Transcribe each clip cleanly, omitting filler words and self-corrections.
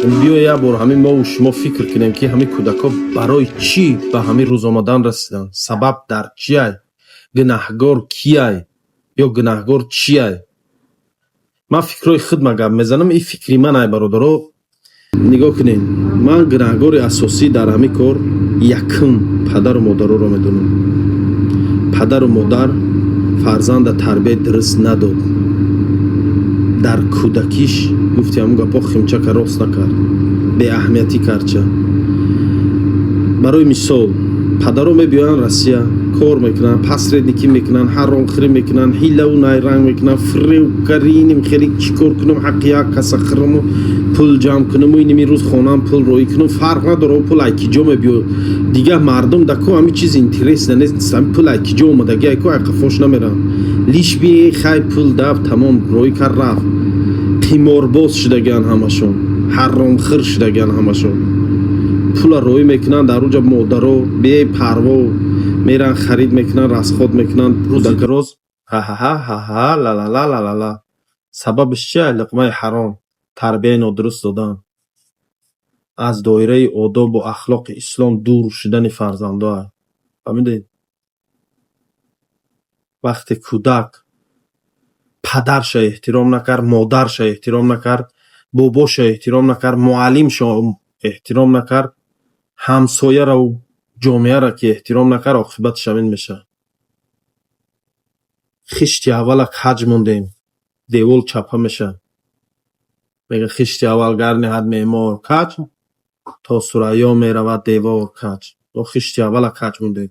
биё як бор ҳамин мо шумо фикр кунем ки ҳамин кӯдакҳо барои чӣ ба ҳамин рӯзомадан расидан? Сабаб дар чиай? Гунаҳгор кияй ё гунаҳгор чияй? ман фикрҳои худма гап мезанам. ин фикри ман ай бародаро. нигоҳ кунед, ман гунаҳгори асосӣ дар ҳамин кор якум падару модароро медонам. падару модар фарзанда тарбияи дуруст надод. дар кӯдакиш гуфти ҳамун гапҳо химчака рост накард, беаҳамиятӣ кардча. барои мисол падаро мебиёянд Россия, кор мекунанд, посредникӣ мекунанд, ҳаромхӯрӣ мекунанд, ҳилаву найранг мекунанд, фиревкариним хелик чӣ кор кунам, ҳаққи як каса хӯраму пул ҷамъ кунаму ин имрӯз хонам пул роӣ кунам, фарқ надорад пул ай ки ҷо мебиё. Дигар мардум дако ҳамин чиз интерес нест, ҳамин пул ай ки ҷо омадаги айко ай қафош намерам. лиш би хай пул дав тамом роӣ кард рафт. қиморбоз шудагианд ҳамашон, ҳаромхӯр шудагианд ҳамашон. пула роӣ мекунанд, дар уҷа модаро бепарво меран харид мекунанд, расход мекунанд. кӯдаки роз ҳа лалалалала. сабабиш чия? луқмаи ҳаром, тарбияи нодуруст додан, аз доираи одобу ахлоқи ислом дур шудани фарзандоа. фаҳмидед? вақте кӯдак падарша эҳтиром накард, модарша эҳтиром накард, бобоша эҳтиром накард, муаллимша эҳтиром накард, ҳамсояраву ҷомеара ки эҳтиром накард, оқибаташ ҳамин меша. хишти аввала каҷ мондем, девол чапа меша. мега хишти аввал гар неҳад меъмор каҷ, то сурайё меравад девор каҷ. то хишти аввала каҷ мондем.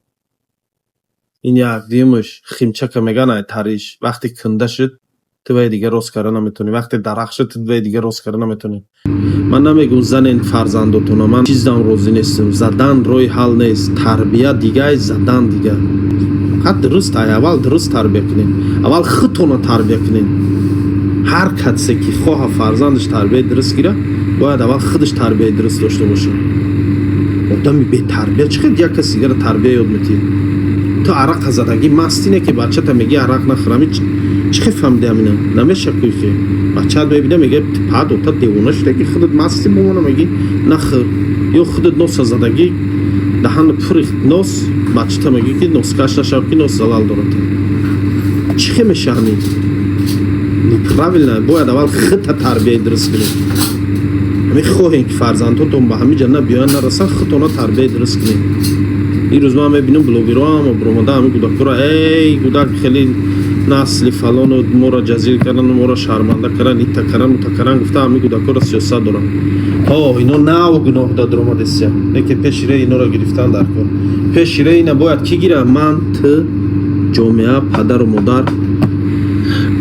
ин як дуюмаш химчака меган ай тариш. вақте кунда шуд ту вай дигар рост карда наметонӣ. вақте дарахт шуд ту вай дигар рост карда наметонӣ. ман намегӯм занен фарзандотона, ман чиздам розӣ нестам. задан роҳи ҳал нест. тарбия дигай, задан дигай. фақат дуруст ай аввал дуруст тарбия кунед. аввал худтона тарбия кунед. ҳар касе ки хоҳа фарзандаш тарбияи дуруст гира, бояд аввал худаш тарбияи дуруст дошта бошад. одами бетарбия чӣ қадр як каси дигара тарбия ёд метиҳад? ту арақа задагӣ мастине ки бачата меги арақ нахӯрам, чӣ хел фаҳмиди ҳамина? намешакӯй ки бачаат мебида мега падо та девона шудаги худат масти бомона меги нахӯр. ё худат носа задагӣ даҳан пури нос, бачата меги ки носкаш нашав ки нос залал дорад. чӣ хел меша ҳамин? неправилно. бояд аввал худта тарбияи дуруст кунед. ҳамин хоҳем ки фарзандҳотон ба ҳамин ҷа набиёянд нарасанд, худтона тарбияи дуруст кунед. ин рӯз ман мебинам блогерҳо ҳам бромада ҳамин кӯдакҳоро эй кӯдак хеле насли фалону моро ҷазир кардан, моро шарманда кардан, ита кардан ута кардан гуфта ҳамин кӯдакҳоро сиёсат доранд. ино наву гуноҳ дод ромадесия неки пеши рей иноро гирифтан дар кор. пеши рей ина бояд ки гирад? ман, ту, ҷомеа, падару модар,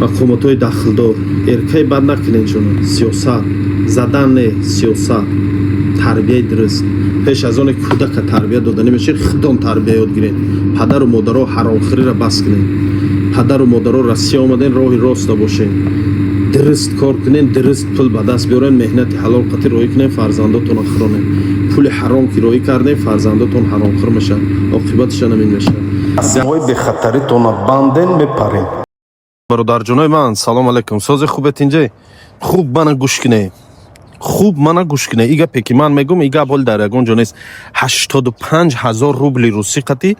мақомотҳои дахлдор. эркаи бад накунед чуна. сиёсат задан не, сиёсат, тарбияи дуруст. пеш аз оне кӯдака тарбия дода намешавад, худтон тарбия ёд гиред. падару модаро ҳаромхӯриро бас кунед. падару модаро Россия омаден, роҳи роста бошед. дуруст кор кунед, дуруст пул ба даст биёред, меҳнати ҳалол қати роӣ кунед, фарзандотонро хӯронед. пули ҳаром ки роӣ кардем, фарзандотон ҳаромхӯр мешавад, оқибаташон ҳамин мешавад. азамои бехатаритона банден мепарем. бародарҷонои ман, салом алайкум. сози хубет инҷа? хуб мана гӯш кунед. хуб мана гӯш кунед. ин гапе ки ман мегӯм, ин гап ҳоли дар ягон ҷо нест. 85,000 рубли русӣ қати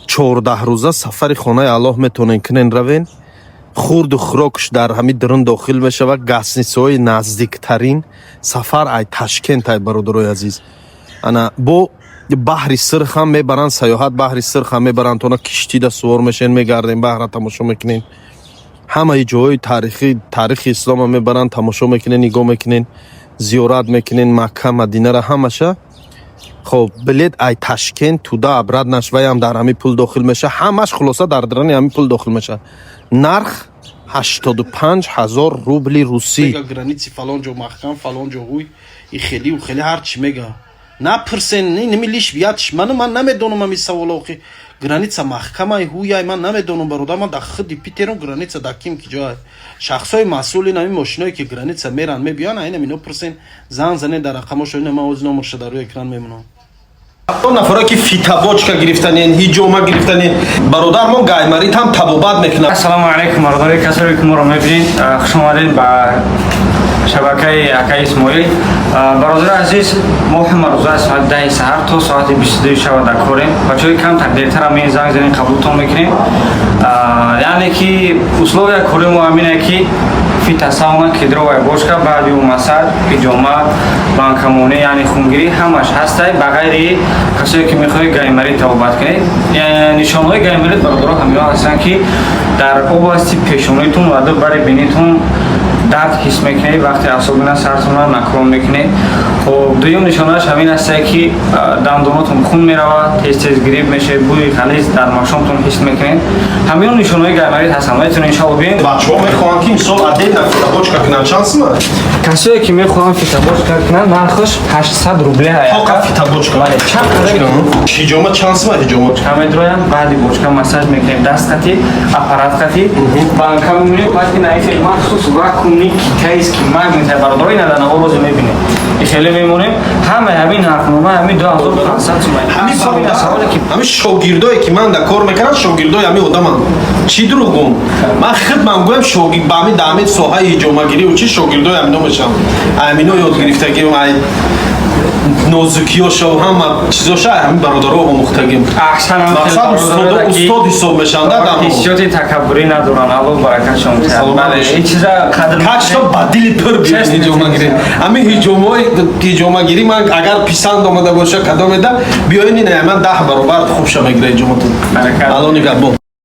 14 рӯза сафари хонаи Аллоҳ метонен кунен равен. хурду хӯрокш дар ҳамин дурун дохил мешавад. гаснисаҳои наздиктарин сафар ай Ташкент ай бародарои азиз. ана бо баҳри сирх ҳам мебаранд, саёҳат баҳри сирх ҳам мебаранд, тона киштида сувор мешен, мегардем баҳра тамошо мекунен. ҳамаи ҷойҳои таърихи исломро мебаранд, тамошо мекунен, нигоҳ мекунен, зиёрат мекунен, Макка, Мадинара ҳамаша. хоб билет ай Ташкент туда абраднаш ваям дар ҳамин пул дохил меша. ҳамаш хулоса дар дарани ҳамин пул дохил меша. нарх 85,000 рубли русӣ. граници фалон ҷо маҳкам, фалон ҷо ҳуй, и хели у хели ҳар чӣ мега. напирсен, ними лиш биятш. ман намедонам ҳамин саволо. охи граница маҳкамаи ҳуяй ман намедонам бародар. ман дар худи питерам граница дар ким ки ҷояй. шахсои масъули ҳамин мошиное ки граница меран мебиёян, айна мино пирсен, зан занед дар рақамошо. ина ман оз номерша дар рӯи экран мемонам. он нафаре ки фитабочка гирифтанен, ҳиҷома гирифтанен, бародар мо гаймарит ҳам табобат мекунад. ассалому алайкум бародари касое ки моро мебинед, хуш омадед ба шабакаи Акаи Исмоил. Бародари азиз, мо ҳама рӯза аз соати 10 саҳар то соати 22 шаба дар корем. Бачаҳои камтар дертар ҳамин занг занем қабултон мекунем. Яъне ки условия кори мо ҳамине ки фита сауна, кедровая бошка, баъди у масаҷ, пиҷома, банкамонӣ, яъне хунгирӣ ҳамаш ҳастай ба ғайри касое ки мехоҳед гаймарӣ табобат кунед. Нишонҳои гаймарӣ бародаро ҳамино ҳастанд ки дар области пешониитон ва бари бинитон дард ҳис мекунед вақте асобина сартона накрон мекунед. Хоб дуюм нишонааш ҳамин астае ки дандонотон хун меравад, тез гириб мешавед, бӯи ғализ дар машомтон ҳис мекунед. Ҳамино нишонаҳои гаймарӣ ҳастанд. Метавонед иншоалло биёед. Бачаҳо мехоҳанд ки мисол отдельно фитобочка кунанд, чанд сум аст? Касое ки мехоҳанд фитобочка кунанд нархаш 800 рубля ҳаст. Фақат фитобочка. Чанд ҳиҷома чанд сум аст ҳиҷома? камедроям баъди бочка массаж мекунем, даст қати, аппарат қати, банка мемонем вақти наифе махсус вакуумни китайс ки магнитай бародарои наданаҳо роза мебинем. Ихеле мемонем ҳама ҳамин ҳарфнома ҳамин 2500 сум. ҳамин шогирдое ки ман дар кор мекардам шогирдои ҳамин одамам. Чӣ дурӯғ гум? Ман хидман гӯям шогирд ба ҳамин дар ҳамин соҳаи ҳиҷомагирӣ ӯ чи шогирдои ҳамино мешавам. ҳамино ёд гирифтагим ай нозукиёша ҳама чизоша ҳамин бародаро омӯхтагим. Мақсад устод ҳисоб мешаванд. ҳиссиёти такаббурӣ надоранд. Аллоҳ баракатшон кад. Ҳеҷ чиза қадр качто ба дили пир биёд ҳиҷомагирӣ. ҳамин ҳиҷомагирӣ ман агар писанд омада боша кадом еда биёед ин ман 10 баробар хуб ша мегира ҳиҷоматон. Баракат. Аллоҳ нигаҳбон.